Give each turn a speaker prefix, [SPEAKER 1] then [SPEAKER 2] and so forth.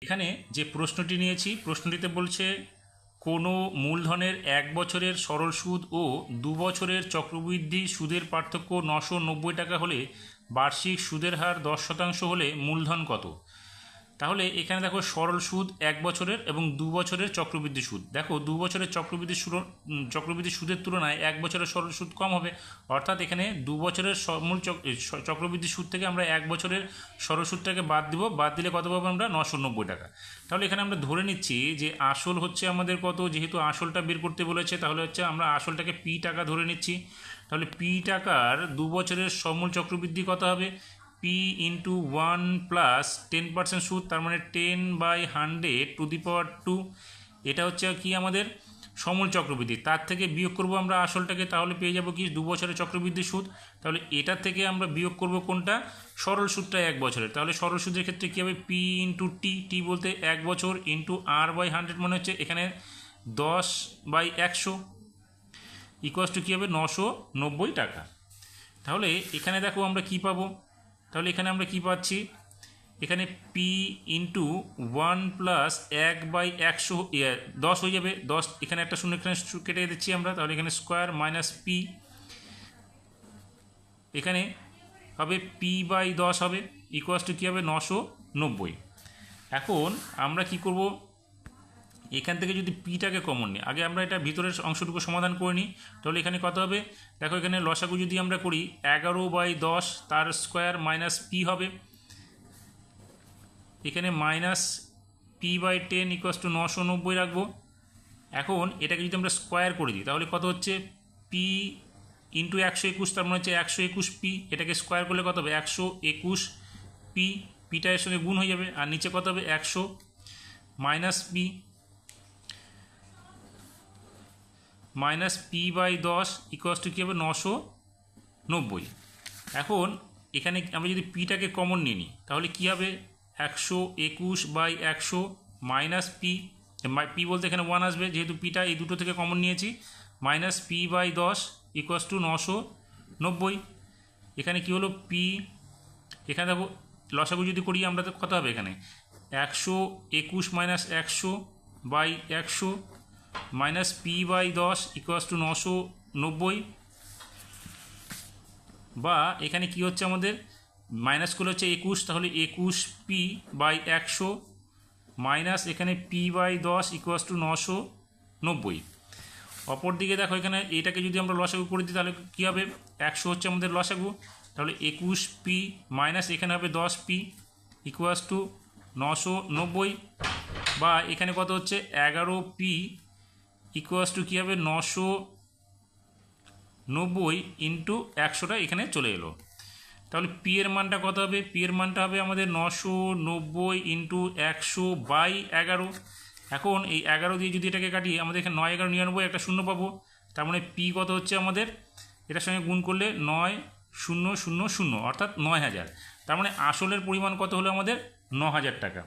[SPEAKER 1] এখানে যে প্রশ্নটি নিয়েছি, প্রশ্নটিতে বলছে কোনো মূলধনের 1 বছরের সরল সুদ ও 2 বছরের চক্রবৃদ্ধি সুদের পার্থক্য 990 টাকা হলে বার্ষিক সুদের হার 10% হলে মূলধন কত। তাহলে এখানে দেখো সরল সুদ 1 বছরের এবং 2 বছরের চক্রবৃদ্ধি সুদ। দেখো 2 বছরের চক্রবৃদ্ধি সুদের তুলনায় 1 বছরের সরল সুদ কম হবে, অর্থাৎ এখানে 2 বছরের চক্রবৃদ্ধি সুদ থেকে আমরা 1 বছরের সরল সুদটাকে বাদ দিব, বাদ দিলে কত পাবো আমরা 990 টাকা। তাহলে এখানে আমরা ধরে নিচ্ছি যে আসল হচ্ছে আমাদের কত, যেহেতু আসলটা বের করতে বলেছে তাহলে হচ্ছে আমরা আসলটাকে পি টাকা ধরে নিচ্ছি। তাহলে পি টাকার 2 বছরের সমূল চক্রবৃদ্ধি কত হবে, পি ইন্টু 1 প্লাস 10% সুদ, তার মানে 10/100 ⁻²। এটা হচ্ছে কি আমাদের সমূল চক্রবৃদ্ধি, তার থেকে বিয়োগ করব আমরা আসলটাকে, তাহলে পেয়ে যাব কি 2 বছরের চক্রবৃদ্ধি সুদ। তাহলে এটা থেকে আমরা বিয়োগ করব কোনটা, সরল সুদটা 1 বছরের। তাহলে সরল সুদের ক্ষেত্রে কী হবে, পি ইন্টু টি, টি বলতে 1 বছর, ইন্টু r/100 মানে হচ্ছে এখানে 10/100 ইকুয়ালস টু কী হবে 990 টাকা। তাহলে এখানে দেখো আমরা কি পাবো, তাহলে এখানে আমরা কি পাচ্ছি, এখানে পি ইন্টু 1 প্লাস 1/100 10 হয়ে যাবে, 10 এখানে একটা শূন্য এখানে কেটে দিচ্ছি আমরা, তাহলে এখানে স্কোয়ার মাইনাস পি, এখানে হবে p/10 হবে ইকুয়ালস টু কী হবে 990। এখন আমরা কি করব, এখান থেকে যদি পিটাকে কমন নিই, আগে আমরা এটা ভিতরের অংশটুকু সমাধান করে নিই। তাহলে এখানে কত হবে, দেখো এখানে লসাগু যদি আমরা করি 11/10 তার স্কোয়ার মাইনাস পি হবে, এখানে মাইনাস p/10 ইকুয়ালস টু 990 রাখবো। এখন এটাকে যদি আমরা স্কোয়ার করে দিই তাহলে কত হচ্ছে, পি ইন্টু 121, তার মানে হচ্ছে 121 পি, এটাকে স্কোয়ার করলে কত হবে 121 পি, পিটা এর সঙ্গে গুণ হয়ে যাবে, আর নিচে কত হবে 100 minus p, minus p/10 equals to কী হবে 990। এখন এখানে আমরা যদি পিটাকে কমন নিয়ে নিই তাহলে কী হবে 121/100 মাইনাস পি, পি বলতে এখানে 1 আসবে যেহেতু পিটা এই দুটো থেকে কমন নিয়েছি, মাইনাস p/10 ইকুয়ালস টু 990। এখানে কি হলো পি, এখানে দেখো লসাগু যদি করি আমরা তো কত হবে, এখানে 121 minus 100/100 minus p/10 equals two 990, বা এখানে কি হচ্ছে আমাদের মাইনাসগুলো হচ্ছে 21, তাহলে 21p/100 মাইনাস এখানে p/10 ইকুয়ালস টু 990। অপরদিকে দেখো এখানে এটাকে যদি আমরা লসাগু করে দিই তাহলে কী হবে, 100 হচ্ছে আমাদের লসাগু, তাহলে 21p মাইনাস এখানে হবে 10p ইকুয়ালস টু 990, বা এখানে কত হচ্ছে 11p ইকুয়ালস টু কী হবে 990 ইন্টু 100টা এখানে চলে এলো। তাহলে পি এর মানটা কত হবে, পি এর মানটা হবে আমাদের 990 ইন্টু 100/11। এখন এই 11 দিয়ে যদি এটাকে কাটি আমাদের এখানে 9 11 99 একটা শূন্য পাবো, তার মানে পি কত হচ্ছে আমাদের, এটার সঙ্গে গুণ করলে 9000 অর্থাৎ 9000, তার মানে আসলের পরিমাণ কত হলো আমাদের 9000 টাকা।